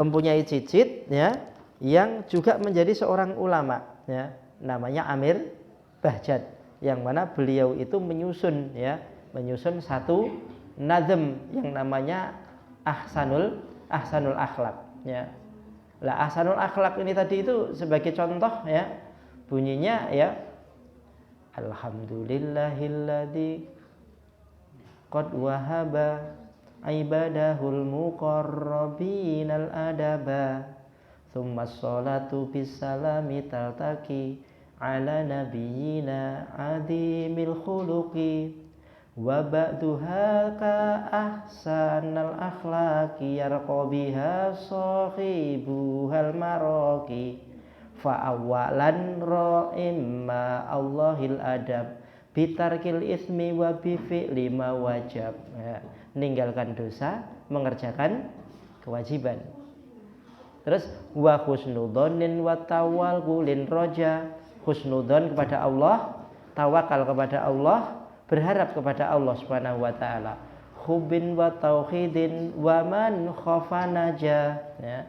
mempunyai cicit ya yang juga menjadi seorang ulama ya, namanya Amir Bahjat, yang mana beliau itu menyusun satu nazm yang namanya Ahsanul Akhlaq ya. Lah Ahsanul Akhlaq ini tadi itu sebagai contoh ya, bunyinya ya, alhamdulillahilladzi qad wahaba ibadahul muqarrabinal adaba thumma sholatu bisalami taltaki ala nabiyyina adimil khuluqi wa ba'duha ka ahsanal akhlaqi yarqabiha sahibuhal maraqi fa awalan ra'imma Allahil adab bitarkil ismi wa bifi'li ma wajab ya, meninggalkan dosa, mengerjakan kewajiban. Terus wa husnudzonin wa tawakkulin roja, husnudzon kepada Allah, tawakal kepada Allah, berharap kepada Allah Subhanahu wa taala. Hubbin wa tauhidin wa man khafa naja ya.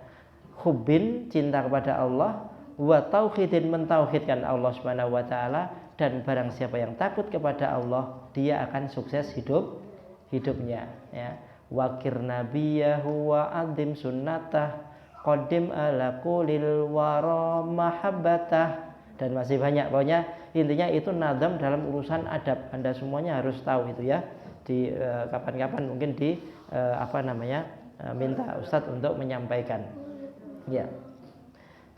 Hubbin cinta kepada Allah, wa tauhidin mentauhidkan Allah Subhanahu wa taala, dan barang siapa yang takut kepada Allah dia akan sukses hidupnya ya. Wakir nabiyahu wa adim sunnatah qadim ala kulil wara mahabbatah, dan masih banyak. Pokoknya intinya itu nazam dalam urusan adab. Anda semuanya harus tahu itu ya. Di kapan-kapan mungkin minta Ustadz untuk menyampaikan ya.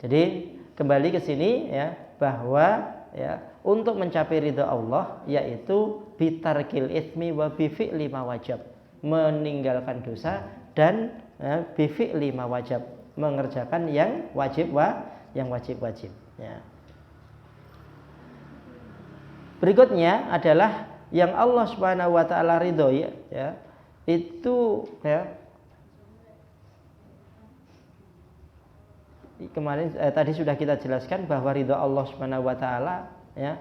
Jadi kembali ke sini ya, bahwa ya untuk mencapai ridha Allah yaitu bitarkil itsmi wa bifi'li ma wajab, meninggalkan dosa dan bifi'li ma wajab, mengerjakan yang wajib ya. Berikutnya adalah yang Allah Subhanahu wa taala ridhoi ya, itu ya, kemarin tadi sudah kita jelaskan bahwa ridha Allah Subhanahu wa taala ya,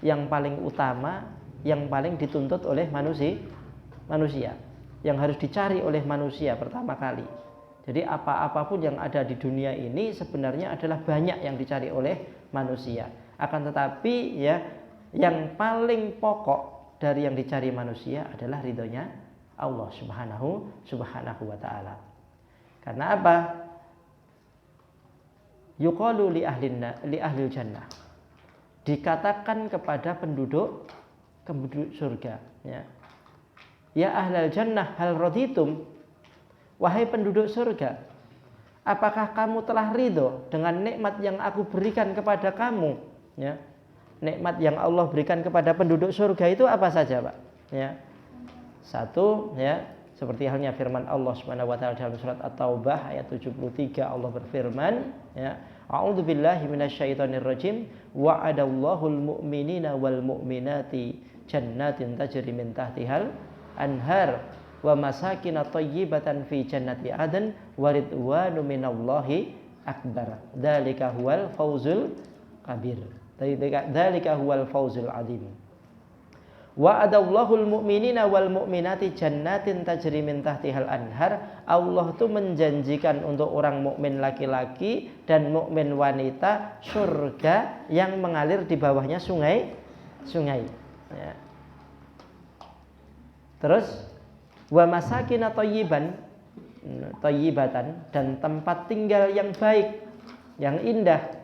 yang paling utama, yang paling dituntut oleh manusia, yang harus dicari oleh manusia pertama kali. Jadi apapun yang ada di dunia ini sebenarnya adalah banyak yang dicari oleh manusia. Akan tetapi ya, yang paling pokok dari yang dicari manusia adalah ridhonya Allah Subhanahu wa taala. Karena apa? Yuqalu li ahlil jannah, dikatakan kepada penduduk surga ya. Ya ahlal jannah hal raditum, wahai penduduk surga, apakah kamu telah ridho dengan nikmat yang aku berikan kepada kamu ya. Nikmat yang Allah berikan kepada penduduk surga itu apa saja, Pak? Ya. Satu ya, seperti halnya firman Allah Subhanahu wa taala dalam surat At-Taubah ayat 73, Allah berfirman ya, a'udzubillahi minasyaitonir rajim, wa'adallahu mu'minina wal mu'minati jannatin tajri min tahtihal anhar wa masakin thayyibatan fi jannati adn wa ridwanu minallahi akbar dzalika huwal fawzul kabir dzalika huwal fawzul adzim. Wa'adallahu al-mu'minina wal mu'minati jannatin tajri min tahtihal anhar, Allah itu menjanjikan untuk orang mukmin laki-laki dan mukmin wanita surga yang mengalir di bawahnya sungai ya. Terus wa masakin thayyibatan, dan tempat tinggal yang baik, yang indah,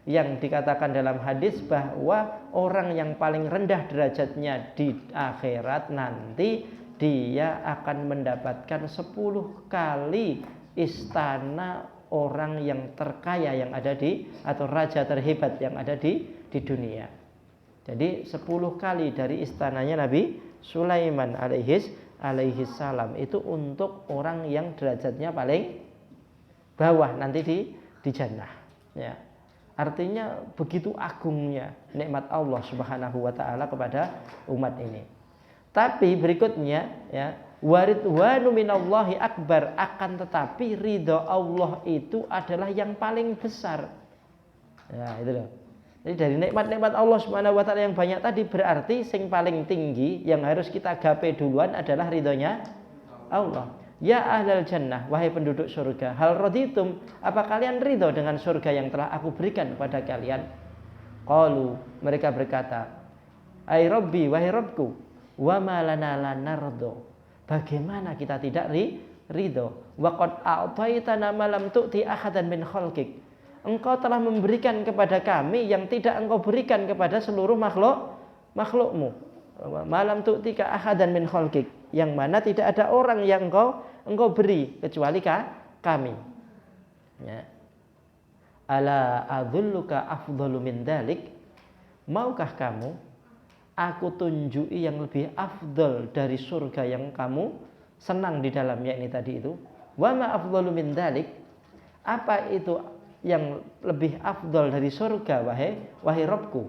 yang dikatakan dalam hadis bahwa orang yang paling rendah derajatnya di akhirat nanti dia akan mendapatkan 10 kali istana orang yang terkaya yang ada atau raja terhebat yang ada di dunia. Jadi 10 kali dari istananya Nabi Sulaiman alaihi salam itu untuk orang yang derajatnya paling bawah nanti di jannah ya. Artinya begitu agungnya nikmat Allah Subhanahu wa taala kepada umat ini. Tapi berikutnya ya, waridwanu minallahi akbar, akan tetapi ridha Allah itu adalah yang paling besar. Ya, itu loh. Jadi dari nikmat-nikmat Allah Subhanahu wa taala yang banyak tadi, berarti sing paling tinggi yang harus kita gapai duluan adalah ridhonya Allah. Ya ahlal jannah, wahai penduduk surga, hal raditum, apa kalian ridho dengan surga yang telah aku berikan kepada kalian? Qalu, mereka berkata, ai rabbi, wahai Rabbku, wa ma lana la nardo, bagaimana kita tidak ridho? Wa qad a'taitana ma lam tu'ti ahadan min khalqik, engkau telah memberikan kepada kami yang tidak engkau berikan kepada seluruh makhlukmu. Malam tu'tika ahadan min khalqik, yang mana tidak ada orang yang engkau beri kecuali kami. Ya. Ala adzulluka afdalu min dalik, maukah kamu aku tunjuki yang lebih afdal dari surga yang kamu senang di dalamnya ini tadi itu? Wa ma afdalu min dalik, apa itu yang lebih afdal dari surga wahai Rabbku?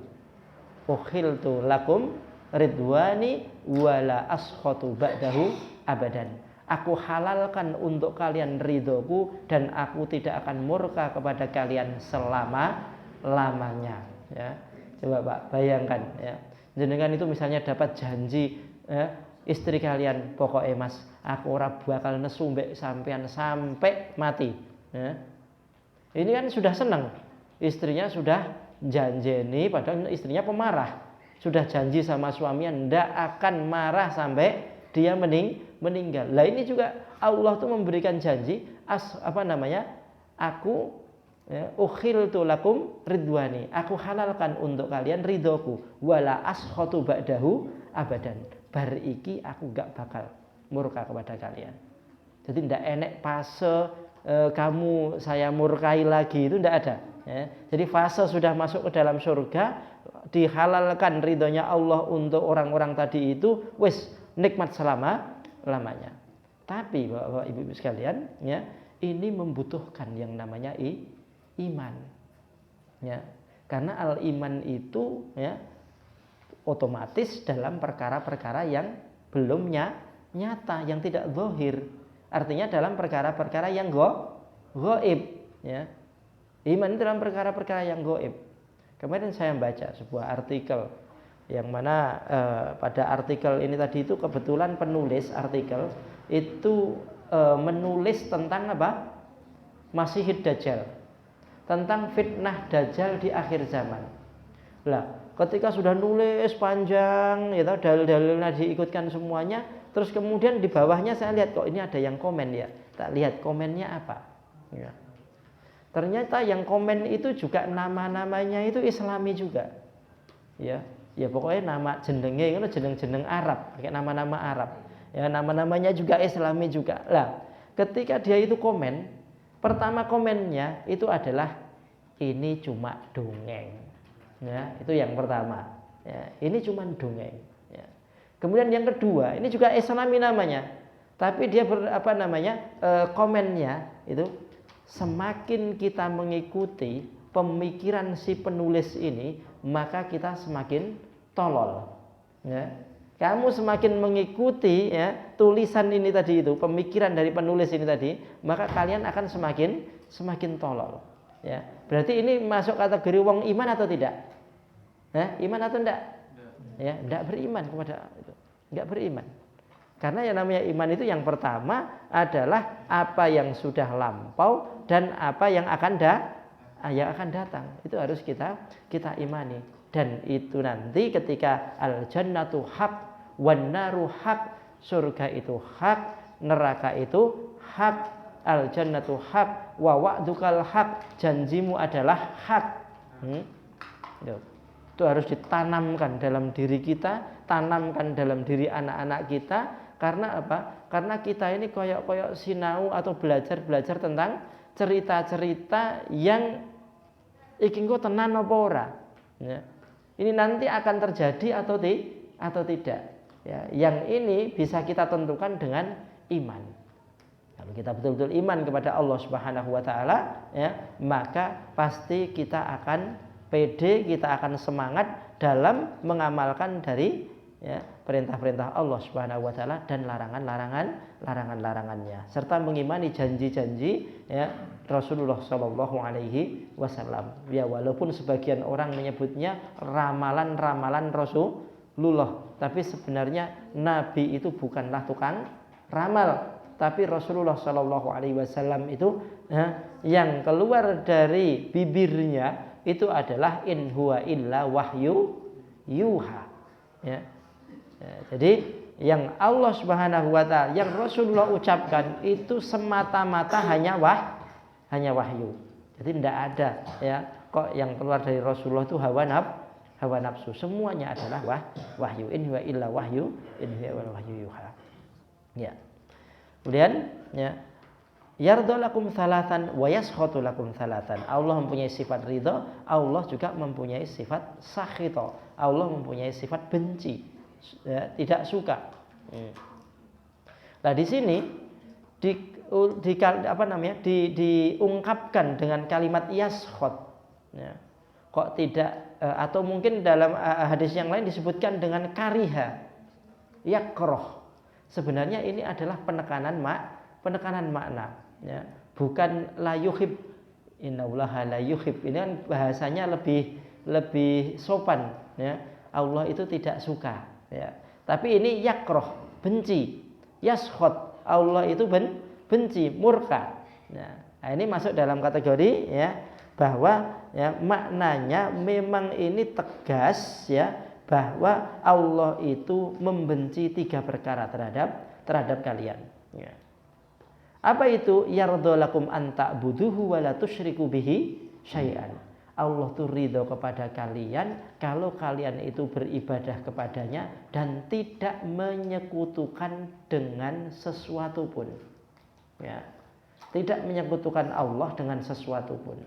Ukhiltu lakum ridwani wala askhatu ba'dahu abadan, aku halalkan untuk kalian ridhoku dan aku tidak akan murka kepada kalian selama-lamanya. Ya. Coba Pak bayangkan ya. Jenengan itu misalnya dapat janji ya, istri kalian, pokoknya Mas, aku ora bakal nesu mbek sampean sampai mati. Ya. Ini kan sudah senang, istrinya sudah janjeni, padahal istrinya pemarah. Sudah janji sama suaminya ndak akan marah sampai dia meninggal. Lah ini juga Allah tuh memberikan janji aku ya, ukhiltu lakum ridwani, aku halalkan untuk kalian ridhoku, wala askhatu ba'dahu abadan, bar iki aku gak bakal murka kepada kalian. Jadi ndak enek fase kamu saya murkai lagi, itu ndak ada ya. Jadi fase sudah masuk ke dalam surga, dihalalkan ridhonya Allah untuk orang-orang tadi itu, wis nikmat selama-lamanya. Tapi Bapak Ibu sekalian ya, ini membutuhkan yang namanya iman ya. Karena al-iman itu ya otomatis dalam perkara-perkara yang belum nyata, yang tidak zahir. Artinya dalam perkara-perkara yang gaib ya. Iman dalam perkara-perkara yang gaib. Kemarin saya baca sebuah artikel yang mana pada artikel ini tadi itu kebetulan penulis artikel itu menulis tentang apa? Masihid Dajjal, tentang fitnah Dajjal di akhir zaman. Lah, ketika sudah nulis panjang, ya dalil-dalilnya diikutkan semuanya, terus kemudian di bawahnya saya lihat kok ini ada yang komen ya. Tak lihat komennya apa. Ya. Ternyata yang komen itu juga nama-namanya itu Islami juga. Ya, ya pokoknya nama jenenge itu jeneng-jeneng Arab, kayak nama-nama Arab. Ya, nama-namanya juga Islami juga. Lah, ketika dia itu komen, pertama komennya itu adalah ini cuma dongeng. Ya, itu yang pertama. Ya, ini cuma dongeng. Ya. Kemudian yang kedua, ini juga Islami namanya. Tapi dia komennya itu, semakin kita mengikuti pemikiran si penulis ini, maka kita semakin tolol. Ya. Kamu semakin mengikuti ya, tulisan ini tadi itu, pemikiran dari penulis ini tadi, maka kalian akan semakin tolol. Ya. Berarti ini masuk kategori wong iman atau tidak? Iman atau tidak? Ya, tidak beriman kepada itu. Tidak beriman. Karena yang namanya iman itu yang pertama adalah apa yang sudah lampau dan apa yang akan datang. Itu harus kita imani. Dan itu nanti ketika al-jannatu haq wan naru haq, surga itu hak, neraka itu hak, al-jannatu haq wa wa'dukal haq, janjimu adalah hak. Itu harus ditanamkan dalam diri kita, tanamkan dalam diri anak-anak kita. Karena apa? Karena kita ini koyok-koyok sinau atau belajar tentang cerita-cerita yang iki engko tenan apa ora. Ya. Ini nanti akan terjadi atau tidak. Ya, yang ini bisa kita tentukan dengan iman. Kalau kita betul-betul iman kepada Allah Subhanahu wa taala, ya, maka pasti kita akan pede, kita akan semangat dalam mengamalkan dari ya, perintah-perintah Allah Subhanahu wa taala dan larangannya, serta mengimani janji-janji ya, Rasulullah Shallallahu alaihi wasallam. Ya, walaupun sebagian orang menyebutnya ramalan-ramalan Rasulullah, tapi sebenarnya Nabi itu bukanlah tukang ramal, tapi Rasulullah Shallallahu Alaihi Wasallam itu yang keluar dari bibirnya itu adalah in huwa illa wahyu yuha. Ya. Jadi yang Allah Subhanahu Wa Taala, yang Rasulullah ucapkan itu semata-mata hanya wahyu. Jadi tidak ada ya kok yang keluar dari Rasulullah itu hawa nafsu. Semuanya adalah wahyu. In huwa illa wahyu, in huwa illa wahyu yuha. Ya. Kemudian ya yardolakum salatan wa yaskhatu lakum salatan. Allah mempunyai sifat ridha, Allah juga mempunyai sifat sakhita. Allah mempunyai sifat benci, ya, tidak suka. Nah di sini diungkapkan dengan kalimat yaskhot. Ya. Kok tidak atau mungkin dalam hadis yang lain disebutkan dengan kariha, yakroh. Sebenarnya ini adalah penekanan makna, ya. Bukan la yuhib, innallaha la yuhib. Ini kan bahasanya lebih sopan, ya. Allah itu tidak suka, ya. Tapi ini yakroh, benci. Yaskhot, Allah itu benci, murka. Nah, ini masuk dalam kategori ya bahwa ya maknanya memang ini tegas ya bahwa Allah itu membenci 3 perkara terhadap kalian. Ya. Apa itu? Yardolakum an ta'buduhu wa la tusyriku bihi syai'an. Allah itu ridho kepada kalian kalau kalian itu beribadah kepadanya dan tidak menyekutukan dengan sesuatu pun. Ya. Tidak menyekutukan Allah dengan sesuatu pun.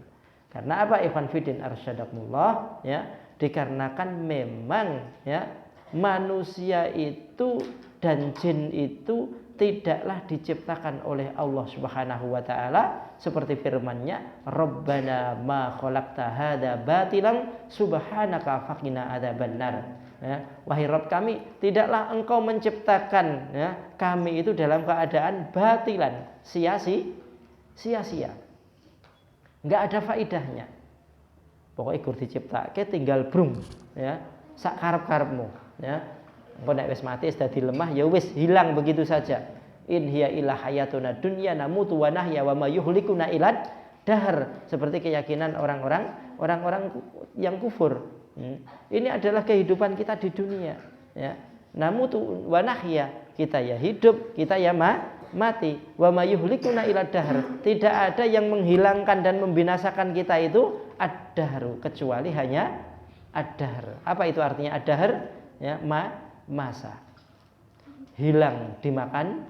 Karena apa? Ikhwan fillah arsyadakumullah, ya. Dikarenakan memang ya manusia itu dan jin itu tidaklah diciptakan oleh Allah Subhanahu wa taala seperti firman-Nya, Rabbana ma khalaqta hadza batilan subhanaka faqina adzabannar. Ya, wahai Rabb kami, tidaklah Engkau menciptakan ya, kami itu dalam keadaan batilan, sia-sia. Enggak ada faedahnya. Pokoknya gur diciptake tinggal brung ya sak karep-karepmu ya. Engko nek wis mati wis dadi lemah ya wis hilang begitu saja. In hiya illa hayatuna dunya namutu wa nahya wa ma yuhlikuna ilad dahar, seperti keyakinan orang-orang yang kufur. Ini adalah kehidupan kita di dunia ya. Namutu wa nahya, kita ya hidup, kita ya mati. Wa ma yuhlikuna ilad dahar, tidak ada yang menghilangkan dan membinasakan kita itu ad-dahru, kecuali hanya ad-dahr. Apa itu artinya ad-dahr? Ya, masa. Hilang dimakan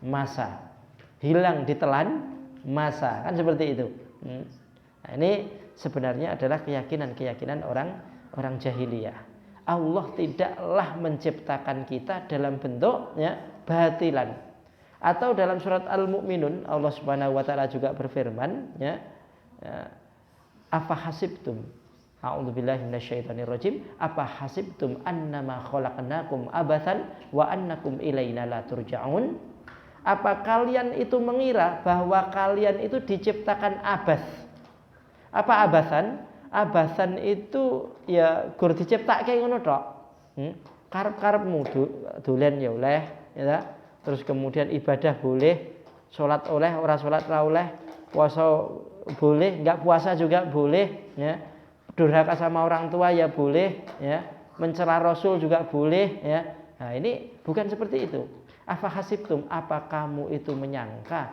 masa, hilang ditelan masa, kan seperti itu. Nah, ini sebenarnya adalah keyakinan orang jahiliyah. Allah tidaklah menciptakan kita dalam bentuk ya batilan. Atau dalam surat Al-Mu'minun Allah Subhanahu wa taala juga berfirman ya, afa hasibtum, a'udzubillahi minasyaitonirrajim, apa hasibtum annama khalaqnakum abatsan wa annakum ilaina la turja'un. Apa kalian itu mengira bahwa kalian itu diciptakan abas? Apa abasan? Abasan itu ya gur diciptake ngono tok. Karep-karepmu dolen ya oleh ya. Terus kemudian ibadah boleh, sholat oleh, ora sholat ora oleh, puasa boleh, enggak puasa juga boleh, ya. Durhaka sama orang tua ya boleh, ya. Mencela Rasul juga boleh, ya. Nah, ini bukan seperti itu. Afa hasibtum, apa kamu itu menyangka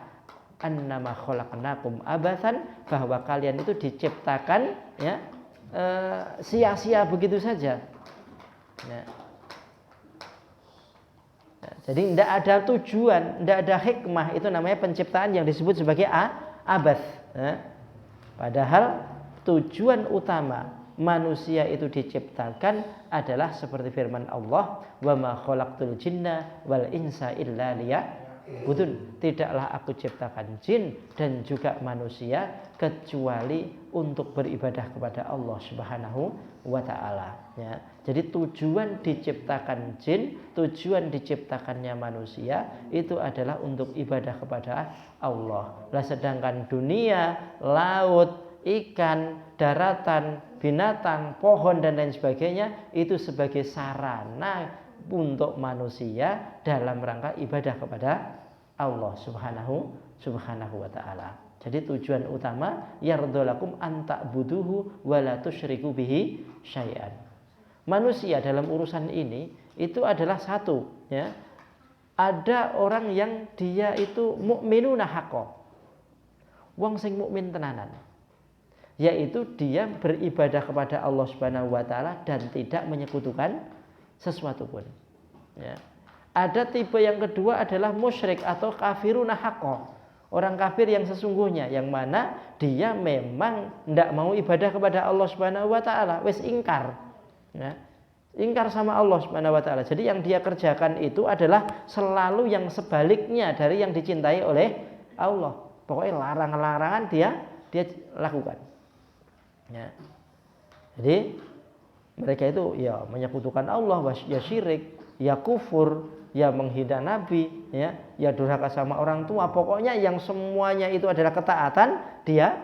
annama khalaqnakum abatsan, bahwa kalian itu diciptakan ya sia-sia begitu saja. Ya. Jadi tidak ada tujuan, tidak ada hikmah, itu namanya penciptaan yang disebut sebagai abats. Ya. Padahal tujuan utama manusia itu diciptakan adalah seperti firman Allah, wa ma khalaqtul jinna wal insa illa liya'budun. Tidaklah aku ciptakan jin dan juga manusia kecuali untuk beribadah kepada Allah Subhanahu wa taala. Ya. Jadi tujuan diciptakan jin, tujuan diciptakannya manusia itu adalah untuk ibadah kepada Allah. Lah sedangkan dunia, laut, ikan, daratan, binatang, pohon dan lain sebagainya itu sebagai sarana untuk manusia dalam rangka ibadah kepada Allah subhanahu wa ta'ala. Jadi tujuan utama yardolakum anta'buduhu wa la tusyriku bihi syai'an. Manusia dalam urusan ini itu adalah satu, ya. Ada orang yang dia itu mukminuna haqqo. Wong sing mukmin tenanan. Yaitu dia beribadah kepada Allah Subhanahu wa taala dan tidak menyekutukan sesuatu pun. Ya. Ada tipe yang kedua adalah musyrik atau kafiruna haqqo. Orang kafir yang sesungguhnya, yang mana dia memang tidak mau ibadah kepada Allah Subhanahu wa taala, wis ingkar. Ya. Ingkar sama Allah Subhanahu wa taala. Jadi yang dia kerjakan itu adalah selalu yang sebaliknya dari yang dicintai oleh Allah. Pokoknya larangan-larangan dia lakukan. Ya. Jadi mereka itu ya menyekutukan Allah, ya syirik, ya kufur, ya menghina Nabi, ya durhaka sama orang tua. Pokoknya yang semuanya itu adalah ketaatan, dia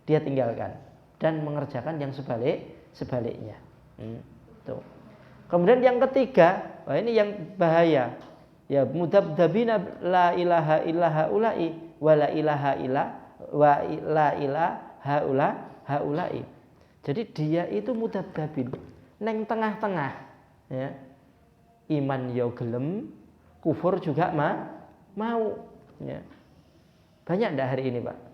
tinggalkan dan mengerjakan yang sebaliknya. Tuh. Kemudian yang ketiga, ini yang bahaya. Ya mudabdabina la ilaha illa haula'i wa la ilaha illa wa la ilaha haula'i. Jadi dia itu mudabdabin, neng tengah-tengah, ya. Iman yo gelem, kufur juga mau, ya. Banyak enggak hari ini, Pak?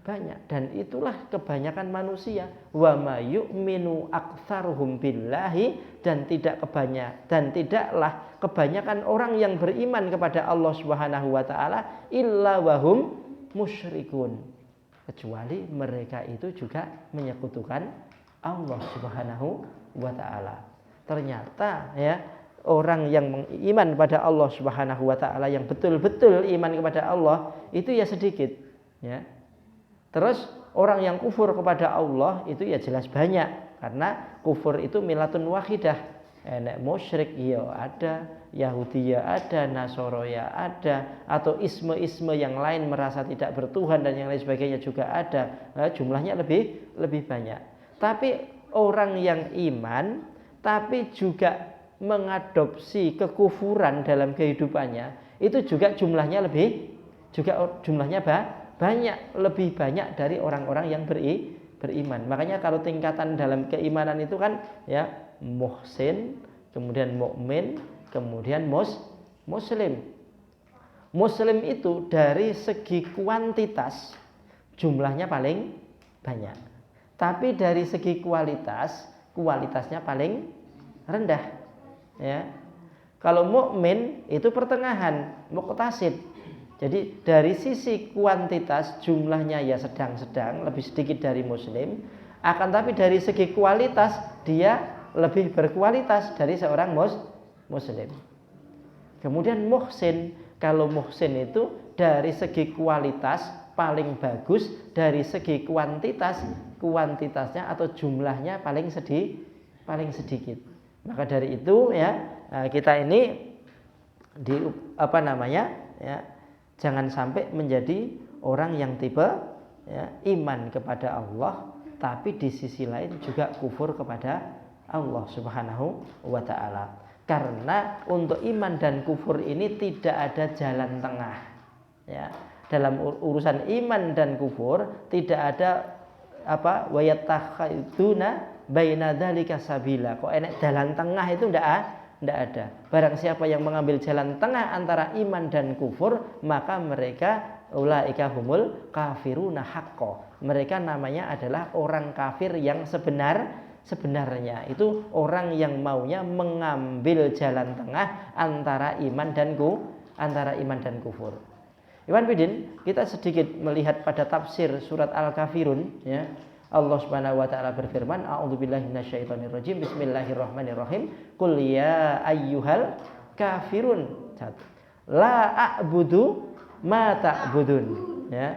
Banyak, dan itulah kebanyakan manusia. Wa ma yu'minu aktsaruhum billahi, dan tidaklah kebanyakan orang yang beriman kepada Allah Subhanahu wa taala illa wahum musyrikun, kecuali mereka itu juga menyekutukan Allah Subhanahu wa taala. Ternyata ya, orang yang beriman kepada Allah Subhanahu wa taala, yang betul-betul iman kepada Allah itu ya sedikit, ya. Terus orang yang kufur kepada Allah itu ya jelas banyak, karena kufur itu milatun wahidah. Nek musyrik ya ada, Yahudi ya ada, Nasoro ya ada, atau isme-isme yang lain merasa tidak bertuhan dan yang lain sebagainya juga ada. Nah, jumlahnya lebih banyak. Tapi orang yang iman tapi juga mengadopsi kekufuran dalam kehidupannya, itu juga jumlahnya banyak, lebih banyak dari orang-orang yang beriman. Makanya kalau tingkatan dalam keimanan itu kan ya muhsin, kemudian mukmin, kemudian muslim. Muslim itu dari segi kuantitas jumlahnya paling banyak. Tapi dari segi kualitasnya paling rendah, ya. Kalau mukmin itu pertengahan, muqtasid. Jadi dari sisi kuantitas jumlahnya ya sedang-sedang, lebih sedikit dari muslim. Akan tapi dari segi kualitas dia lebih berkualitas dari seorang muslim. Kemudian muhsin, kalau muhsin itu dari segi kualitas paling bagus, dari segi kuantitasnya atau jumlahnya paling sedikit. Maka dari itu ya, kita ini jangan sampai menjadi orang yang tipe ya, iman kepada Allah, tapi di sisi lain juga kufur kepada Allah Subhanahu wa ta'ala. Karena untuk iman dan kufur ini tidak ada jalan tengah, ya. Dalam urusan iman dan kufur tidak ada wa yattakhiduna baina dzalika sabila. Kok enek jalan tengah itu ndak ada. Barang siapa yang mengambil jalan tengah antara iman dan kufur, maka mereka ulaika humul kafiruna haqqo. Mereka namanya adalah orang kafir yang sebenarnya. Itu orang yang maunya mengambil jalan tengah antara iman dan kufur. Iwan Bidin, kita sedikit melihat pada tafsir surat Al-Kafirun, ya. Allah Subhanahu wa taala berfirman, a'udzubillahi minasyaitonirrajim, bismillahirrahmanirrahim, qul ya ayyuhal kafirun, la a'budu ma ta'budun, ya.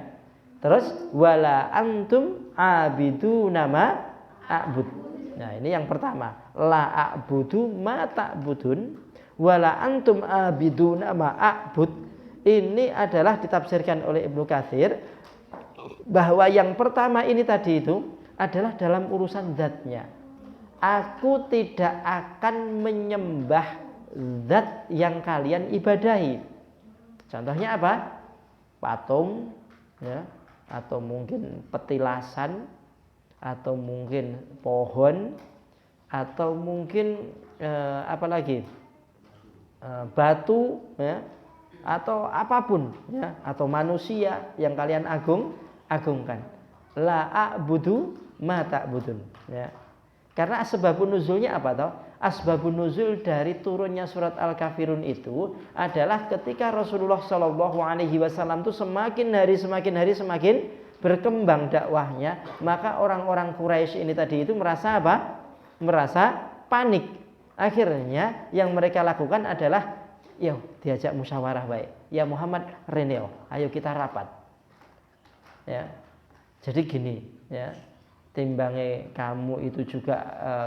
Terus wala antum abiduna ma a'bud. Nah, ini yang pertama, la a'budu ma ta'budun wala antum abiduna ma a'bud. Ini adalah ditafsirkan oleh Ibnu Katsir bahwa yang pertama ini tadi itu adalah dalam urusan zatnya. Aku tidak akan menyembah zat yang kalian ibadahi. Contohnya apa? Patung, ya, atau mungkin petilasan, atau mungkin pohon, atau mungkin apa lagi? Batu, ya, atau apapun, ya, atau manusia yang kalian agungkan. La a'budu ma ta'budun, ya. Karena asbabun nuzulnya apa toh? Asbabun nuzul dari turunnya surat Al-Kafirun itu adalah ketika Rasulullah Shallallahu Alaihi Wasallam itu semakin hari semakin berkembang dakwahnya, maka orang-orang Quraisy ini tadi itu merasa apa? Merasa panik. Akhirnya yang mereka lakukan adalah, yo diajak musyawarah baik. Ya Muhammad Reneo, ayo kita rapat. Ya, jadi gini, ya. Timbangnya kamu itu juga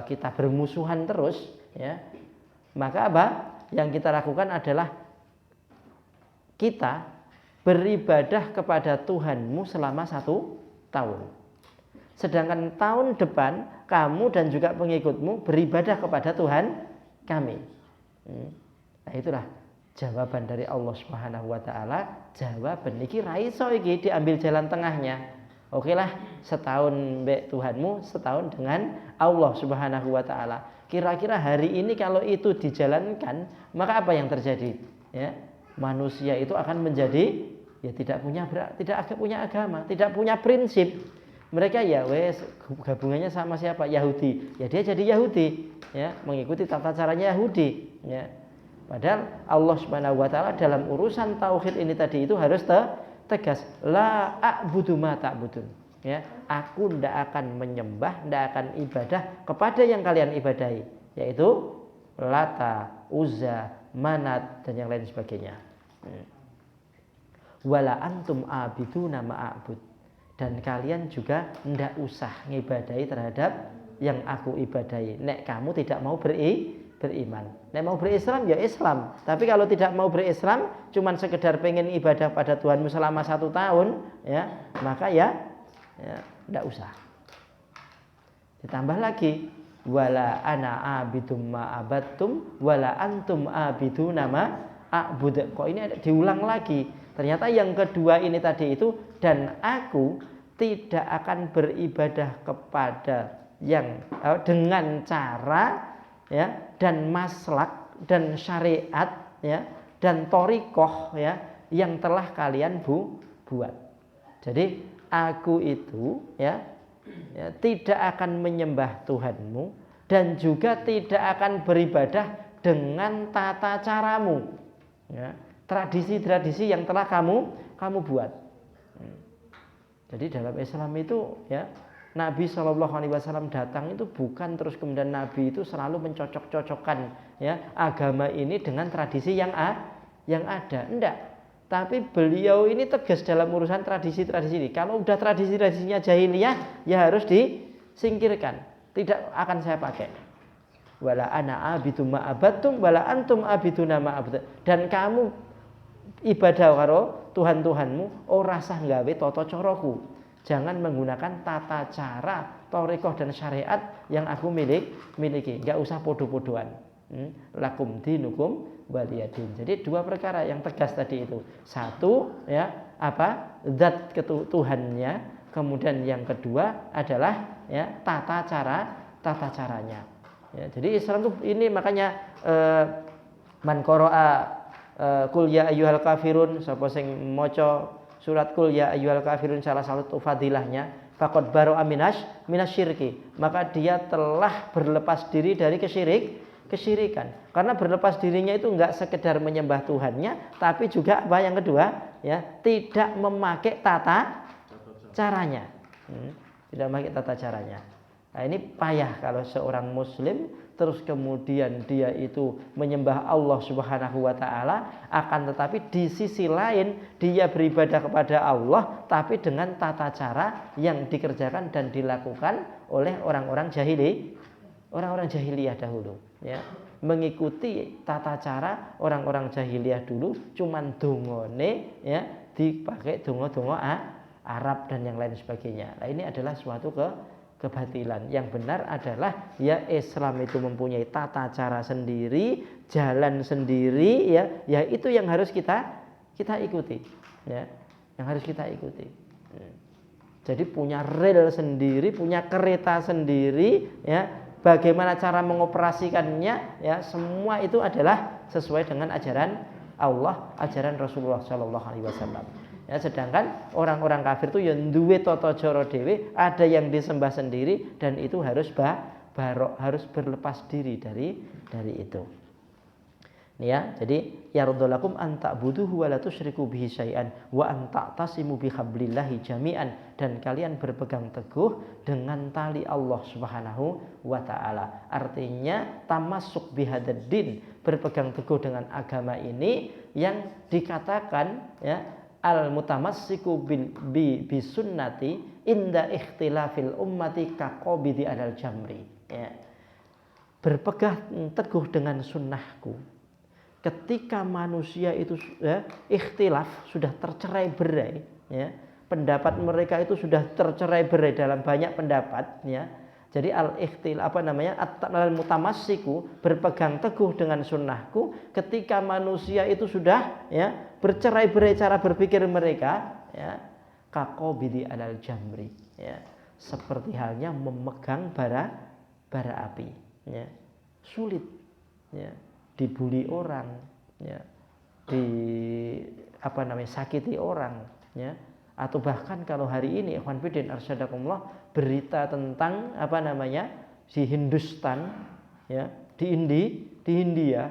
kita bermusuhan terus, ya, maka apa yang kita lakukan adalah kita beribadah kepada Tuhanmu selama 1 tahun, sedangkan tahun depan kamu dan juga pengikutmu beribadah kepada Tuhan kami. Nah, itulah jawaban dari Allah Subhanahu wa taala. Jawaban iki ra iso iki diambil jalan tengahnya. Oke lah, setahun mbek Tuhanmu, setahun dengan Allah Subhanahu wa taala. Kira-kira hari ini kalau itu dijalankan, maka apa yang terjadi? Ya, manusia itu akan menjadi ya tidak punya agama, tidak punya prinsip. Mereka ya wes gabungannya sama siapa? Yahudi. Ya dia jadi Yahudi, ya, mengikuti tata caranya Yahudi, ya. Padahal Allah Subhanahu wa taala dalam urusan tauhid ini tadi itu harus tegas, la a'budu ma ta'budun, ya, aku tidak akan menyembah, tidak akan ibadah kepada yang kalian ibadahi, yaitu Lata, Uzza, Manat dan yang lain sebagainya. Wala antum abiduna ma'abud, dan kalian juga tidak usah ngibadahi terhadap yang aku ibadahi. Nek kamu tidak mau beriman, nek mau berislam ya Islam. Tapi kalau tidak mau berislam, cuman sekedar pengen ibadah pada Tuhanmu selama 1 tahun, ya, maka ya tidak usah. Ditambah lagi, wala ana abidum ma abattum wala antum abiduna ma a'bud. Kok ini diulang lagi? Ternyata yang kedua ini tadi itu, dan aku tidak akan beribadah kepada yang dengan cara, ya, dan maslak dan syariat, ya, dan torikoh, ya, yang telah kalian buat. Jadi aku itu, ya, tidak akan menyembah Tuhanmu dan juga tidak akan beribadah dengan tata caramu, ya, tradisi-tradisi yang telah kamu buat. Jadi dalam Islam itu, ya, Nabi Shallallahu Alaihi Wasallam datang itu bukan terus kemudian Nabi itu selalu mencocok-cocokkan, ya, agama ini dengan tradisi yang ada, enggak. Tapi beliau ini tegas dalam urusan tradisi-tradisi ini. Kalau udah tradisi-tradisinya jahiliyah, ya harus disingkirkan. Tidak akan saya pakai. Wala ana abidu ma abattum wala antum abiduna ma abud. Dan kamu ibadah karo Tuhan-Tuhanmu ora sah gawe tata caraku. Jangan menggunakan tata cara, thariqah dan syariat yang aku miliki. Enggak usah podo-podoan. Lakum dinukum waliyadin. Jadi 2 perkara yang tegas tadi itu. 1, ya, apa? Zat Tuhannya. Kemudian yang kedua adalah, ya, tata caranya. Ya, jadi Islam itu ini makanya man qara'a qul ya ayyuhal kafirun, sapa sing maca surat qul ya ayyuhal kafirun salah satu fadilahnya faqad bara'a minasyirki, maka dia telah berlepas diri dari kesyirikan. Karena berlepas dirinya itu enggak sekedar menyembah Tuhannya, tapi juga apa yang kedua, ya, tidak memakai tata caranya. Tidak memakai tata caranya. Nah, ini payah kalau seorang muslim terus kemudian dia itu menyembah Allah Subhanahu wa taala, akan tetapi di sisi lain dia beribadah kepada Allah tapi dengan tata cara yang dikerjakan dan dilakukan oleh orang-orang jahiliyah dahulu, ya. Mengikuti tata cara orang-orang jahiliyah dulu, cuman dongone, ya, dipakai dongo-dongo Arab dan yang lain sebagainya. Nah, ini adalah suatu kebatilan. Yang benar adalah, ya, Islam itu mempunyai tata cara sendiri, jalan sendiri, ya itu yang harus kita kita ikuti, ya, yang harus kita ikuti. Jadi punya rel sendiri, punya kereta sendiri, ya, bagaimana cara mengoperasikannya, ya, semua itu adalah sesuai dengan ajaran Allah, ajaran Rasulullah Shallallahu Alaihi Wasallam. Ya, sedangkan orang-orang kafir itu yang duwe tata cara dhewe, ada yang disembah sendiri, dan itu harus barok, harus berlepas diri dari itu. Ya, jadi yardulakum an ta'buduhu wa la tusyriku bihi syai'an wa an ta'tasimu bihablillahi jami'an, dan kalian berpegang teguh dengan tali Allah Subhanahu wa taala. Artinya tamassuk bihadaddin, berpegang teguh dengan agama ini yang dikatakan, ya, al mutamassiku bi sunnati inda ikhtilafil ummati kaqabidi alal jamri, ya. Berpegang teguh dengan sunnahku ketika manusia itu, ya, ikhtilaf, sudah tercerai-berai, ya, pendapat mereka itu sudah tercerai-berai dalam banyak pendapat, ya. Jadi al mutamassiku, berpegang teguh dengan sunnahku ketika manusia itu sudah, ya, bercerai-berai cara berpikir mereka, ya, kaqabidi alal jamri, ya, seperti halnya memegang bara api, ya. Sulit, ya, dibuli orang, ya, sakiti orang, ya, atau bahkan kalau hari ini ikhwan fillah arsyadakumullah, berita tentang di Hindustan, ya, di India,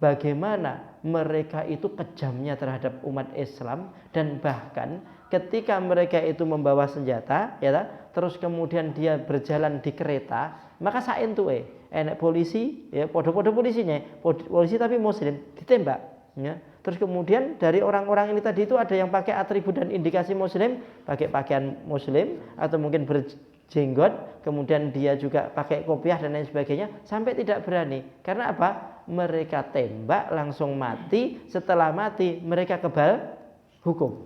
bagaimana mereka itu kejamnya terhadap umat Islam, dan bahkan ketika mereka itu membawa senjata, ya, terus kemudian dia berjalan di kereta, maka saentuke enek polisi, ya, podo-podo polisi tapi muslim ditembak, ya. Terus kemudian dari orang-orang ini tadi itu ada yang pakai atribut dan indikasi muslim, pakai pakaian muslim atau mungkin berjenggot, kemudian dia juga pakai kopiah dan lain sebagainya, sampai tidak berani. Karena apa? Mereka tembak langsung mati, setelah mati mereka kebal hukum.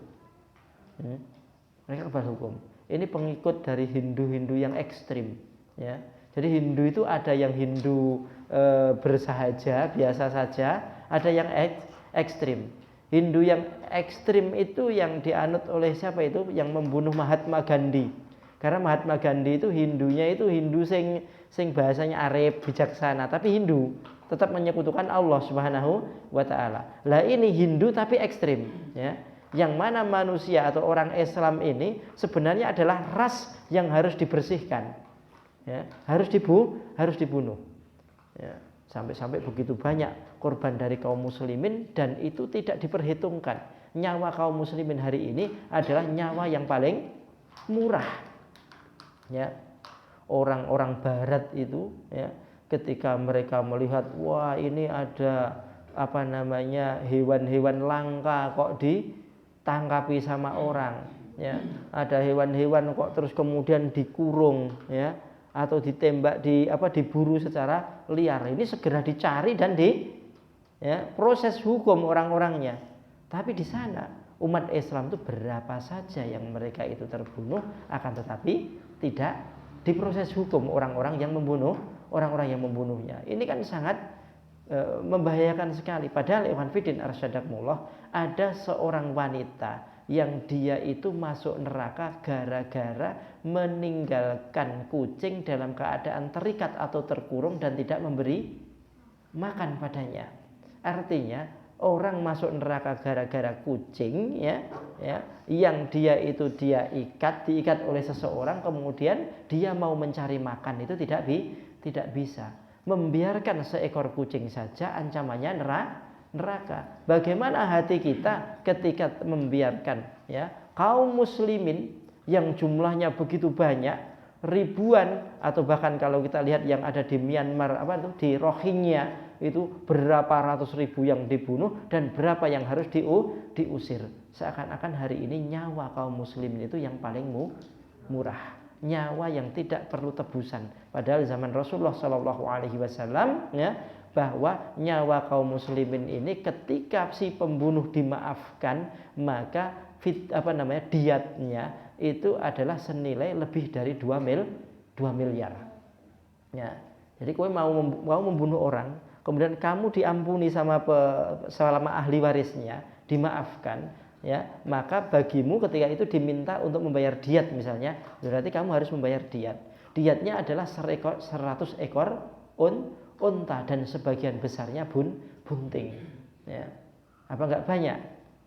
Mereka kebal hukum. Ini pengikut dari Hindu-Hindu yang ekstrim, ya. Jadi Hindu itu ada yang Hindu bersahaja, biasa saja, ada yang ekstrim. Hindu yang ekstrim itu yang dianut oleh siapa itu? Yang membunuh Mahatma Gandhi. Karena Mahatma Gandhi itu Hindunya itu Hindu sing bahasanya arif, bijaksana, tapi Hindu, tetap menyekutukan Allah Subhanahu wa taala. Lah ini Hindu tapi ekstrim, ya. Yang mana manusia atau orang Islam ini sebenarnya adalah ras yang harus dibersihkan, ya, harus dibunuh, ya. Sampai begitu banyak korban dari kaum muslimin, dan itu tidak diperhitungkan. Nyawa kaum muslimin hari ini adalah nyawa yang paling murah, ya. Orang-orang barat itu, ya, ketika mereka melihat, wah ini ada hewan-hewan langka kok ditangkapi sama orang, ya, ada hewan-hewan kok terus kemudian dikurung, ya, atau ditembak, diburu secara liar. Ini segera dicari dan proses hukum orang-orangnya. Tapi di sana umat Islam itu berapa saja yang mereka itu terbunuh, akan tetapi tidak diproses hukum orang-orang yang membunuhnya. Ini kan sangat membahayakan sekali. Padahal ikhwan fillah arsyadakumullah, ada seorang wanita yang dia itu masuk neraka gara-gara meninggalkan kucing dalam keadaan terikat atau terkurung dan tidak memberi makan padanya. Artinya orang masuk neraka gara-gara kucing, ya, yang dia diikat oleh seseorang, kemudian dia mau mencari makan itu tidak bisa. Membiarkan seekor kucing saja ancamannya neraka. Bagaimana hati kita ketika membiarkan, ya, kaum muslimin yang jumlahnya begitu banyak, ribuan, atau bahkan kalau kita lihat yang ada di Myanmar, di Rohingya itu berapa ratus ribu yang dibunuh dan berapa yang harus diusir. Seakan-akan hari ini nyawa kaum muslimin itu yang paling murah, nyawa yang tidak perlu tebusan. Padahal zaman Rasulullah Shallallahu Alaihi Wasallam, ya, bahwa nyawa kaum muslimin ini ketika si pembunuh dimaafkan, maka diatnya itu adalah senilai lebih dari 2 miliar. Ya. Jadi kowe mau membunuh orang, kemudian kamu diampuni sama ahli warisnya, dimaafkan, ya, maka bagimu ketika itu diminta untuk membayar diat misalnya, berarti kamu harus membayar diat. Diatnya adalah 100 ekor unta dan sebagian besarnya bunting. Ya. Apa enggak banyak?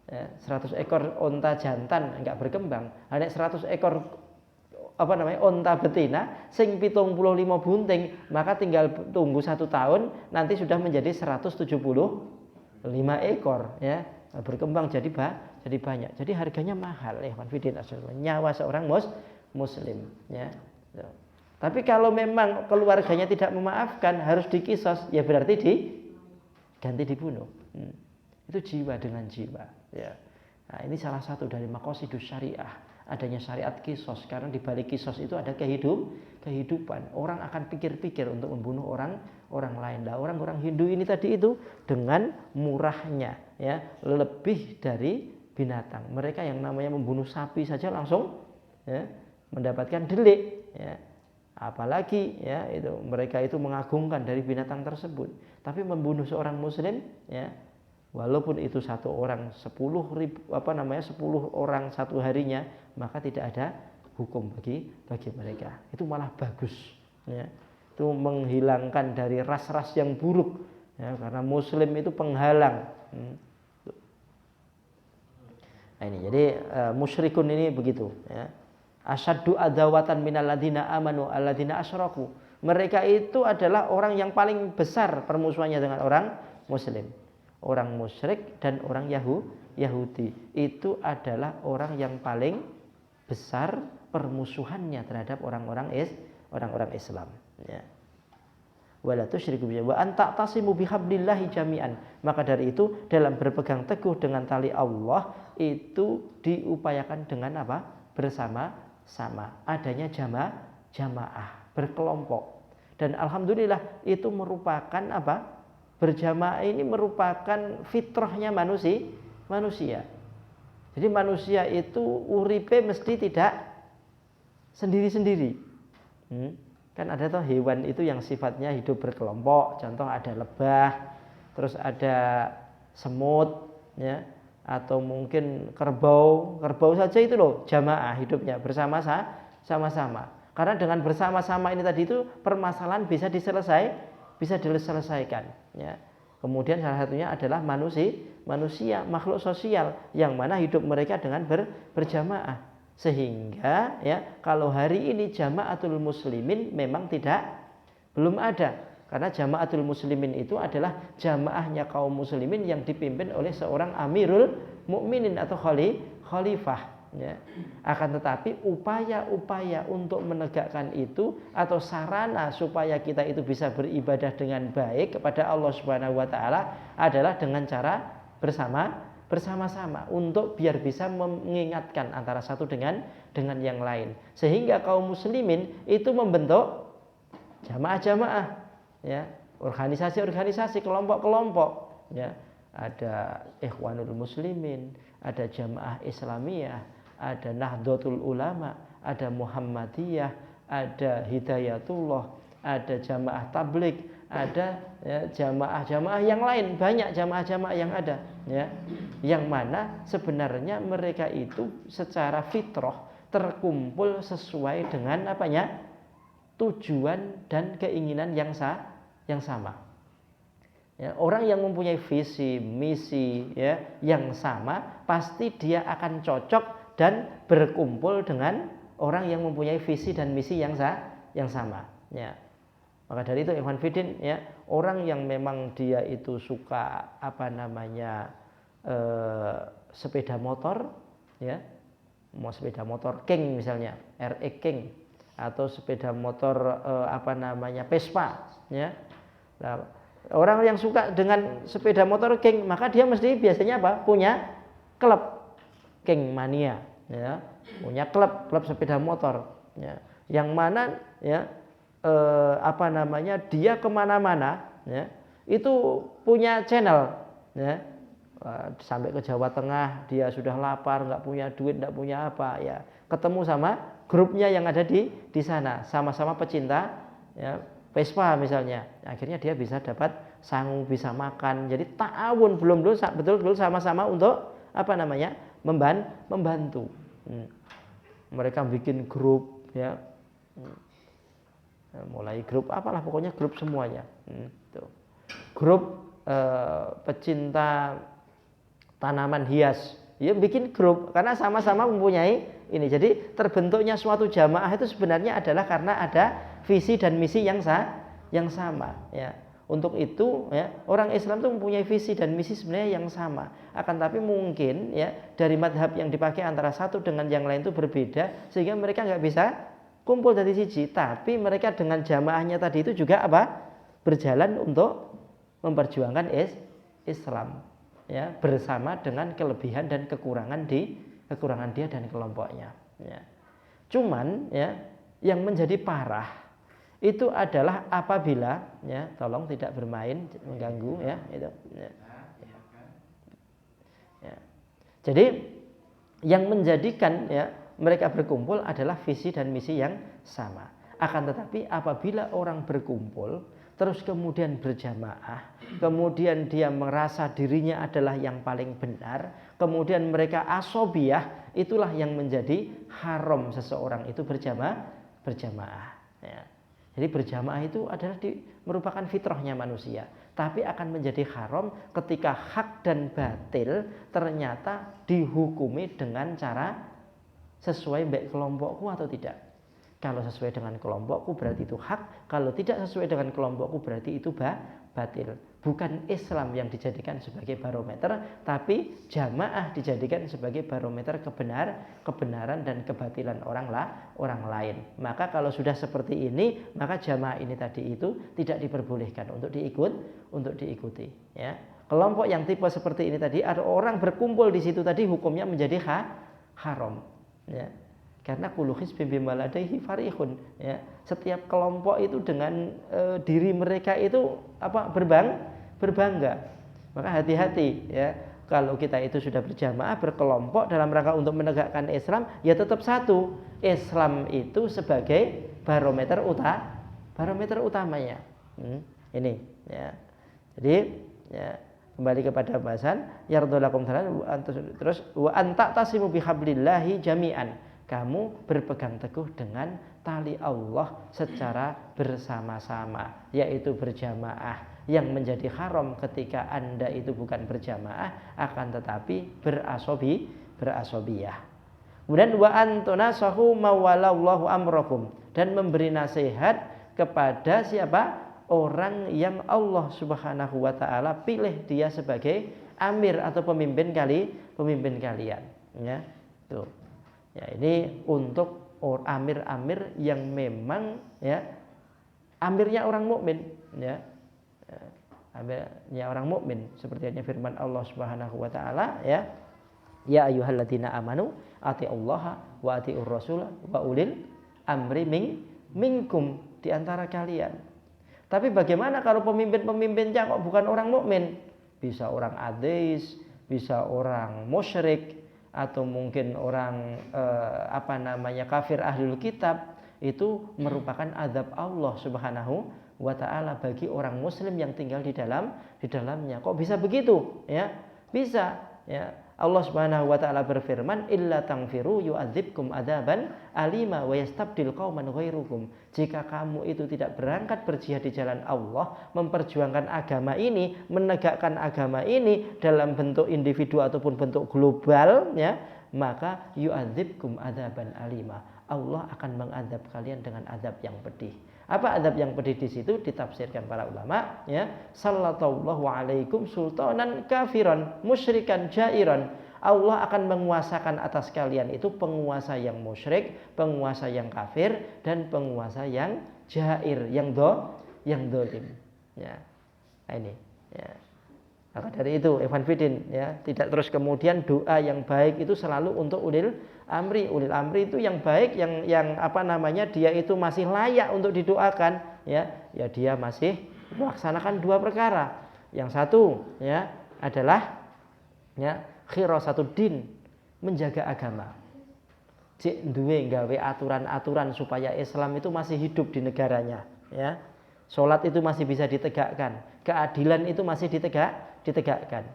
Ya, 100 ekor unta jantan enggak berkembang. Ada 100 ekor unta betina sing 75 bunting, maka tinggal tunggu 1 tahun nanti sudah menjadi 175 ekor, ya. Berkembang jadi banyak. Jadi harganya mahal, nyawa seorang muslim, ya. Tapi kalau memang keluarganya tidak memaafkan, harus dikisos, ya berarti ganti dibunuh. Itu jiwa dengan jiwa, ya. Nah, ini salah satu dari maqasidus syariah, adanya syariat kisos, karena di balik kisos itu ada kehidupan. Orang akan pikir-pikir untuk membunuh orang lain. Lah orang Hindu ini tadi itu dengan murahnya, ya, lebih dari binatang. Mereka yang namanya membunuh sapi saja langsung, ya, mendapatkan delik, ya. Apalagi, ya, itu mereka itu mengagungkan dari binatang tersebut. Tapi membunuh seorang muslim, ya, walaupun itu 1 orang 10 orang 1 harinya, maka tidak ada hukum bagi mereka. Itu malah bagus, ya. Itu menghilangkan dari ras-ras yang buruk, ya, karena muslim itu penghalang. Nah, ini jadi musyrikun ini begitu, ya. Asyaddu adawatan minal ladina amanu alladina asyraku. Mereka itu adalah orang yang paling besar permusuhannya dengan orang muslim. Orang musyrik dan orang Yahudi itu adalah orang yang paling besar permusuhannya terhadap orang-orang Islam, ya. Wala tusyriku bihi wa an ta'tasimu bihablillahi jami'an. Maka dari itu dalam berpegang teguh dengan tali Allah itu diupayakan dengan apa? Bersama-sama, adanya jamaah, berkelompok. Dan alhamdulillah itu merupakan apa? Berjamaah ini merupakan fitrahnya manusia. Jadi manusia itu uripe mesti tidak sendiri-sendiri. Kan ada toh hewan itu yang sifatnya hidup berkelompok. Contoh ada lebah, terus ada semut, ya, atau mungkin kerbau saja itu loh jamaah hidupnya bersama-sama. Karena dengan bersama-sama ini tadi itu permasalahan bisa diselesaikan, ya. Kemudian salah satunya adalah manusia makhluk sosial yang mana hidup mereka dengan berjamaah. Sehingga, ya, kalau hari ini jamaatul muslimin memang belum ada, karena jamaatul muslimin itu adalah jamaahnya kaum muslimin yang dipimpin oleh seorang amirul mukminin atau khalifah, ya. Akan tetapi upaya-upaya untuk menegakkan itu atau sarana supaya kita itu bisa beribadah dengan baik kepada Allah Subhanahu wa taala adalah dengan cara bersama-sama untuk biar bisa mengingatkan antara satu dengan yang lain, sehingga kaum muslimin itu membentuk jamaah-jamaah, ya, organisasi-organisasi, kelompok-kelompok, ya. Ada Ikhwanul Muslimin, ada Jamaah Islamiyah, ada Nahdlatul Ulama, ada Muhammadiyah, ada Hidayatullah, ada Jamaah Tabligh, ada, ya, jamaah-jamaah yang lain, banyak jamaah-jamaah yang ada, ya, yang mana sebenarnya mereka itu secara fitrah terkumpul sesuai dengan apanya? Tujuan dan keinginan yang sama. Ya, orang yang mempunyai visi, misi, ya, yang sama, pasti dia akan cocok dan berkumpul dengan orang yang mempunyai visi dan misi yang sama, ya. Maka dari itu ikhwan fillah, ya, orang yang memang dia itu suka sepeda motor, ya, mau sepeda motor King misalnya, RX King, atau sepeda motor Vespa, ya. Nah, orang yang suka dengan sepeda motor King, maka dia mesti biasanya punya klub King Mania, ya, punya klub sepeda motor, ya, yang mana, ya, dia kemana-mana, ya, itu punya channel, ya. Sampai ke Jawa Tengah dia sudah lapar, nggak punya duit, nggak punya apa, ya, ketemu sama grupnya yang ada di sana, sama-sama pecinta, ya, Vespa misalnya, akhirnya dia bisa dapat sangu, bisa makan, jadi ta'awun betul-betul sama-sama untuk membantu. Mereka bikin grup ya. Mulai grup apalah pokoknya grup semuanya. Grup pecinta tanaman hias. Ya bikin grup karena sama-sama mempunyai ini. Jadi terbentuknya suatu jamaah itu sebenarnya adalah karena ada visi dan misi yang sama ya. Untuk itu ya, orang Islam itu mempunyai visi dan misi sebenarnya yang sama. Akan tapi mungkin ya dari madhab yang dipakai antara satu dengan yang lain itu berbeda sehingga mereka nggak bisa kumpul dari siji. Tapi mereka dengan jamaahnya tadi itu juga berjalan untuk memperjuangkan Islam. Ya, bersama dengan kelebihan dan kekurangan dia dan kelompoknya. Ya. Cuman ya yang menjadi parah itu adalah apabila ya tolong tidak bermain mengganggu ya itu. Ya. Ya. Jadi yang menjadikan ya mereka berkumpul adalah visi dan misi yang sama. Akan tetapi apabila orang berkumpul terus kemudian berjamaah, kemudian dia merasa dirinya adalah yang paling benar, kemudian mereka asobiyah, itulah yang menjadi haram seseorang itu berjamaah. Ya. Jadi berjamaah itu adalah merupakan fitrahnya manusia, tapi akan menjadi haram ketika hak dan batil ternyata dihukumi dengan cara sesuai baik kelompokku atau tidak. Kalau sesuai dengan kelompokku berarti itu hak, kalau tidak sesuai dengan kelompokku berarti itu batil. Bukan Islam yang dijadikan sebagai barometer, tapi jamaah dijadikan sebagai barometer kebenaran dan kebatilan orang lain. Maka kalau sudah seperti ini, maka jamaah ini tadi itu tidak diperbolehkan untuk diikuti. Ya. Kelompok yang tipe seperti ini tadi, ada orang berkumpul di situ tadi hukumnya menjadi haram. Ya. Karena kullu hizbin bima ladaihi farihun ya. Setiap kelompok itu dengan diri mereka itu berbangga. Maka hati-hati ya. Kalau kita itu sudah berjamaah berkelompok dalam rangka untuk menegakkan Islam, ya tetap satu. Islam itu sebagai barometer utamanya. Ini ya. Jadi ya kembali kepada bahasan yardulakum terus wa antaqtasimu bihablillahi jami'an. Kamu berpegang teguh dengan tali Allah secara bersama-sama, yaitu berjamaah. Yang menjadi haram ketika Anda itu bukan berjamaah, akan tetapi berasobiyah. Kemudian wa antunasahu mawalallahu amrakum, dan memberi nasihat kepada siapa? Orang yang Allah Subhanahu wa taala pilih dia sebagai amir atau pemimpin kalian. Ya, tuh. Ya, ini untuk amir-amir yang memang ya amirnya orang mukmin ya. Amirnya orang mukmin seperti firman Allah Subhanahu wa taala ya. Ya ayyuhalladzina amanu atiullaha wa atiur rasul wa ulil amri minkum di antara kalian. Tapi bagaimana kalau pemimpin-pemimpinnya kok bukan orang mukmin? Bisa orang ateis, bisa orang musyrik, atau mungkin orang kafir ahlul kitab, itu merupakan azab Allah Subhanahu wa taala bagi orang muslim yang tinggal di dalamnya. Kok bisa begitu? Ya, bisa ya. Allah Subhanahu wa taala berfirman, "Illa tangfiru yu'adzibkum adzaban alima wa yastabdil qauman ghairukum." Jika kamu itu tidak berangkat berjihad di jalan Allah, memperjuangkan agama ini, menegakkan agama ini dalam bentuk individu ataupun bentuk global ya, maka yu'adzibkum adzaban alima. Allah akan mengadab kalian dengan adab yang pedih. Apa adab yang pedih di situ? Ditafsirkan para ulama ya, sallallahu alaikum sultanan kafiran musyrikan jairan. Allah akan menguasakan atas kalian itu penguasa yang musyrik, penguasa yang kafir, dan penguasa yang jair, yang dolim ya. Nah, ini ya. Maka dari itu Ikhwan Fidin ya, tidak terus kemudian doa yang baik itu selalu untuk ulil amri. Ulil amri itu yang baik, yang dia itu masih layak untuk didoakan ya. Ya dia masih melaksanakan dua perkara. Yang satu ya adalah ya khirasatuddin, menjaga agama. Cek duwe gawe aturan-aturan supaya Islam itu masih hidup di negaranya ya. Salat itu masih bisa ditegakkan, keadilan itu masih ditegakkan.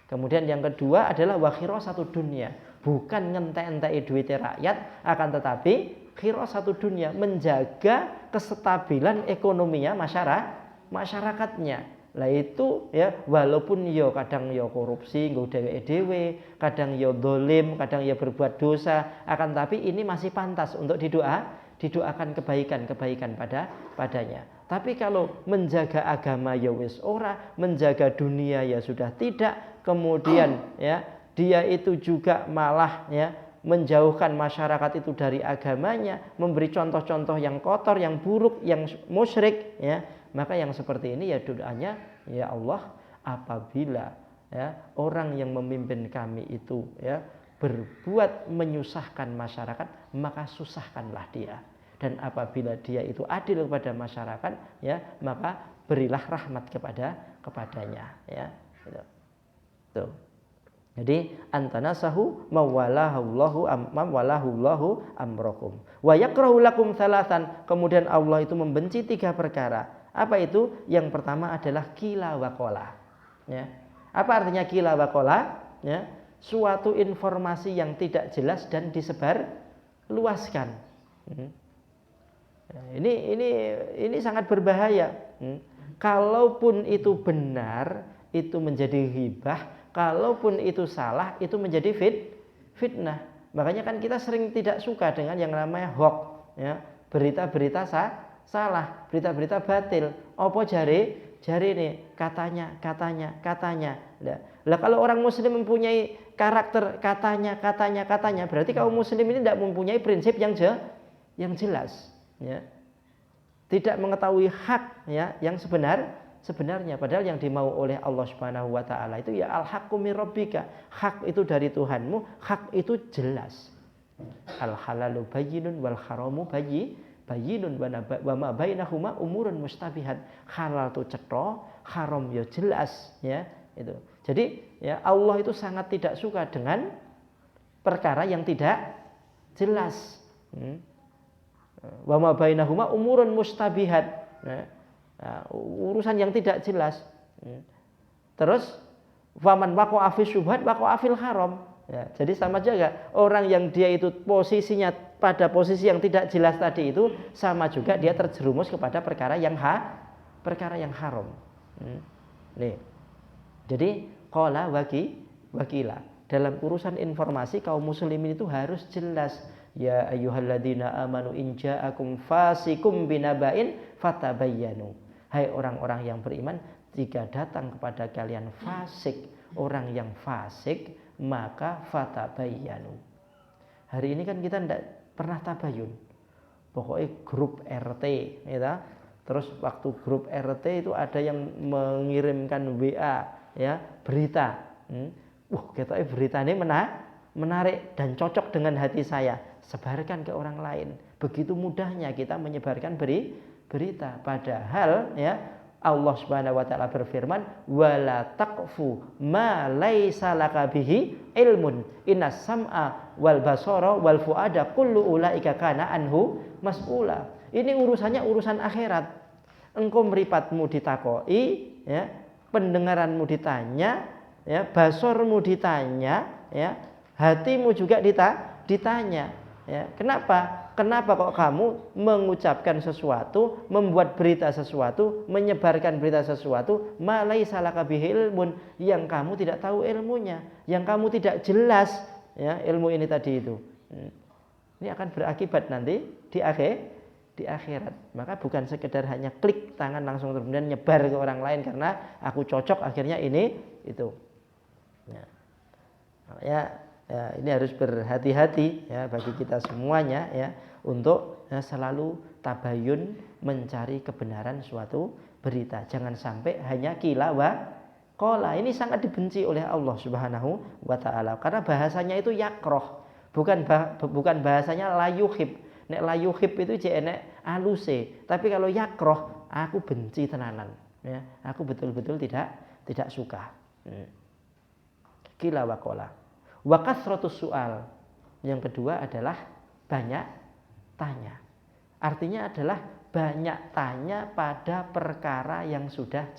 Kemudian yang kedua adalah wa khirasatu dunya, bukan ngentek-enteki duit rakyat, akan tetapi khirasatu dunya, menjaga kestabilan ekonominya masyarakatnya. Lah itu ya, walaupun yo kadang yo korupsi nggo dhewe-dhewe, kadang yo dolim, kadang yo berbuat dosa, akan tapi ini masih pantas untuk didoakan kebaikan padanya. Tapi kalau menjaga agama ya wis ora, menjaga dunia ya sudah tidak, kemudian ya dia itu juga malah ya menjauhkan masyarakat itu dari agamanya, memberi contoh-contoh yang kotor, yang buruk, yang musyrik ya, maka yang seperti ini ya doanya, ya Allah, apabila ya orang yang memimpin kami itu ya berbuat menyusahkan masyarakat, maka susahkanlah dia. Dan apabila dia itu adil kepada masyarakat ya, maka berilah rahmat kepadanya ya. Tuh. Jadi antanasahu mawalahullahu amrakum wa yakrahu lakum thalathan. Kemudian Allah itu membenci 3 perkara. Apa itu? Yang pertama adalah qila wa qala. Ya. Apa artinya qila wa qala? Ya. Suatu informasi yang tidak jelas dan disebar luaskan. Ini sangat berbahaya. Kalaupun itu benar, itu menjadi ghibah. Kalaupun itu salah, itu menjadi fitnah. Makanya kan kita sering tidak suka dengan yang namanya hoax, ya, berita-berita salah, berita-berita batil. Apa jari nih katanya. Lah kalau orang Muslim mempunyai karakter katanya, berarti kaum Muslim ini tidak mempunyai prinsip yang jelas. Ya. Tidak mengetahui hak ya yang sebenarnya, padahal yang dimau oleh Allah Subhanahu wa taala itu ya al-haqqu mir rabbika, hak itu dari Tuhanmu, hak itu jelas. Al halalu bayyinun wal haramu bayyinun wa ma bainahuma umurun mustabihat. Halal itu cetha, haram ya jelas ya, itu. Jadi ya Allah itu sangat tidak suka dengan perkara yang tidak jelas. Wa ma bainahuma umurun mustabihat. Urusan yang tidak jelas. Terus faman waqa'a fi syubhat waqa'a fil haram. Ya, jadi sama juga orang yang dia itu posisinya pada posisi yang tidak jelas tadi itu, sama juga dia terjerumus kepada perkara yang haram. Nih. Jadi qala wakila. Dalam urusan informasi kaum muslimin itu harus jelas. Ya ayyuhalladzina amanu in ja'akum fasikum binaba'in fatabayyanu. Hai orang-orang yang beriman, jika datang kepada kalian fasik, orang yang fasik, maka fatabayyanu. Hari ini kan kita tidak pernah tabayun. Pokoknya grup RT, ya. Terus waktu grup RT itu ada yang mengirimkan WA, ya, berita. Kita berita ini menarik dan cocok dengan hati saya. Sebarkan ke orang lain. Begitu mudahnya kita menyebarkan berita. Padahal ya Allah Subhanahu wa taala berfirman, wala taqfu ma laisa laka bihi ilmun innas sam'a wal basara wal fuada kullu ulaika kana anhu mas'ula. Ini urusannya urusan akhirat. Engkau mripatmu ditakoi, ya, pendengaranmu ditanya, ya, basormu ditanya, ya, hatimu juga ditanya. Ya, kenapa kok kamu mengucapkan sesuatu, membuat berita sesuatu, menyebarkan berita sesuatu, malaisa laka bihi ilmun, yang kamu tidak tahu ilmunya, yang kamu tidak jelas ya ilmu ini tadi itu. Ini akan berakibat nanti di akhirat. Maka bukan sekedar hanya klik tangan langsung kemudian nyebar ke orang lain karena aku cocok akhirnya ini itu. Ya. Makanya ya, ini harus berhati-hati ya bagi kita semuanya ya untuk ya, selalu tabayun mencari kebenaran suatu berita. Jangan sampai hanya qila wa qala. Ini sangat dibenci oleh Allah Subhanahu wa taala karena bahasanya itu yakroh, bukan bahasanya layuhib. Nek layuhib itu nek aluse, tapi kalau yakroh aku benci tenanan ya. Aku betul-betul tidak suka. Qila wa qala. Wa kasratus su'al. Yang kedua adalah banyak tanya. Artinya adalah banyak tanya pada perkara yang sudah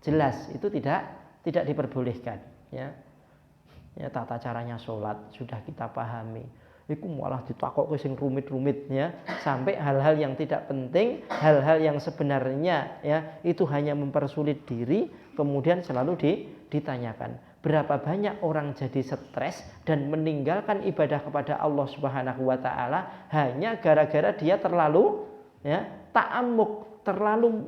jelas. Itu tidak diperbolehkan, ya tata caranya sholat sudah kita pahami, itu malah ditakok sing rumit-rumit ya, sampai hal-hal yang tidak penting, hal-hal yang sebenarnya ya itu hanya mempersulit diri, kemudian selalu ditanyakan. Berapa banyak orang jadi stres dan meninggalkan ibadah kepada Allah Subhanahu wa taala hanya gara-gara dia terlalu ya ta'ammuk, terlalu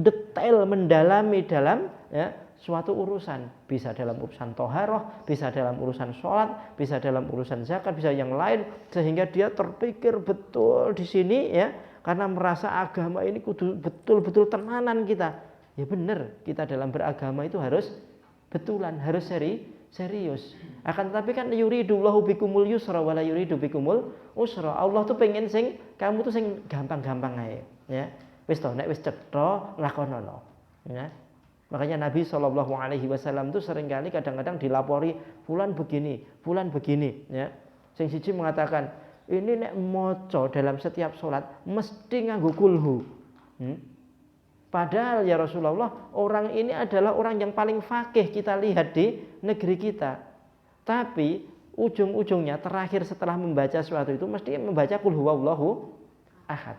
detail mendalami dalam ya suatu urusan, bisa dalam urusan toharoh, bisa dalam urusan sholat, bisa dalam urusan zakat, bisa yang lain, sehingga dia terpikir betul di sini ya, karena merasa agama ini kudu betul-betul tenanan kita. Ya benar, kita dalam beragama itu harus betulan, harus serius. Akan tetapi kan yuridullahu bikumul yusra wala yuridu bikumul usra. Allah tuh pengen sing kamu tuh sing gampang-gampang aja ya. Wis to nek wis cetha lakonono ya. Makanya Nabi SAW itu seringkali kadang-kadang dilapori fulan begini ya. Sing siji mengatakan ini nek moco dalam setiap sholat mesti nganggo kulhu. Padahal ya Rasulullah, orang ini adalah orang yang paling fakih kita lihat di negeri kita. Tapi ujung-ujungnya terakhir setelah membaca sesuatu itu mesti membaca qul huwallahu ahad.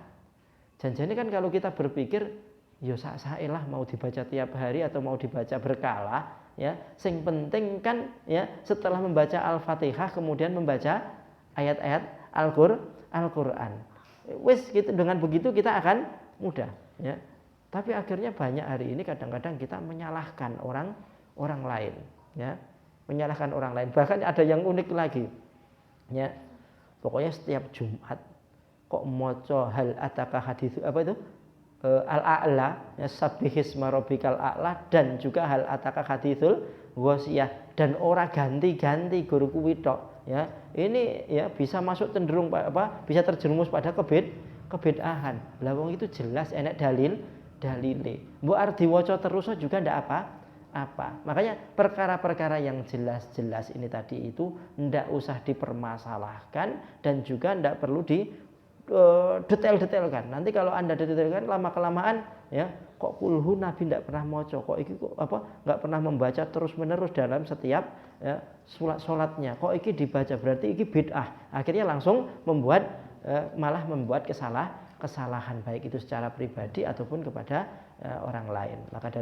Janjane kan kalau kita berpikir ya sak-saelah mau dibaca tiap hari atau mau dibaca berkala ya, sing penting kan ya setelah membaca Al-Fatihah kemudian membaca ayat-ayat Al-Qur'an. Wis gitu, dengan begitu kita akan mudah ya. Tapi akhirnya banyak hari ini kadang-kadang kita menyalahkan orang lain ya, menyalahkan orang lain. Bahkan ada yang unik lagi ya, pokoknya setiap Jumat kok maca hal ataka hadits apa itu al-a'la ya, sabbihisma rabbikal a'la, dan juga hal ataka haditsul ghasyiyah, dan ora ganti-ganti guru kuwi tok ya. Ini ya bisa masuk cenderung bisa terjerumus pada kebid'ahan. Lah wong itu jelas enek dalile. Mbok arep diwaca terus juga ndak apa. Makanya perkara-perkara yang jelas-jelas ini tadi itu ndak usah dipermasalahkan dan juga ndak perlu detail-detailkan. Nanti kalau Anda detailkan lama-kelamaan ya, kok kulhu Nabi tidak pernah maca, kok iki kok enggak pernah membaca terus-menerus dalam setiap ya, sholatnya. Kok iki dibaca berarti iki bid'ah. Akhirnya langsung malah membuat kesalahan baik itu secara pribadi ataupun kepada orang lain. Maka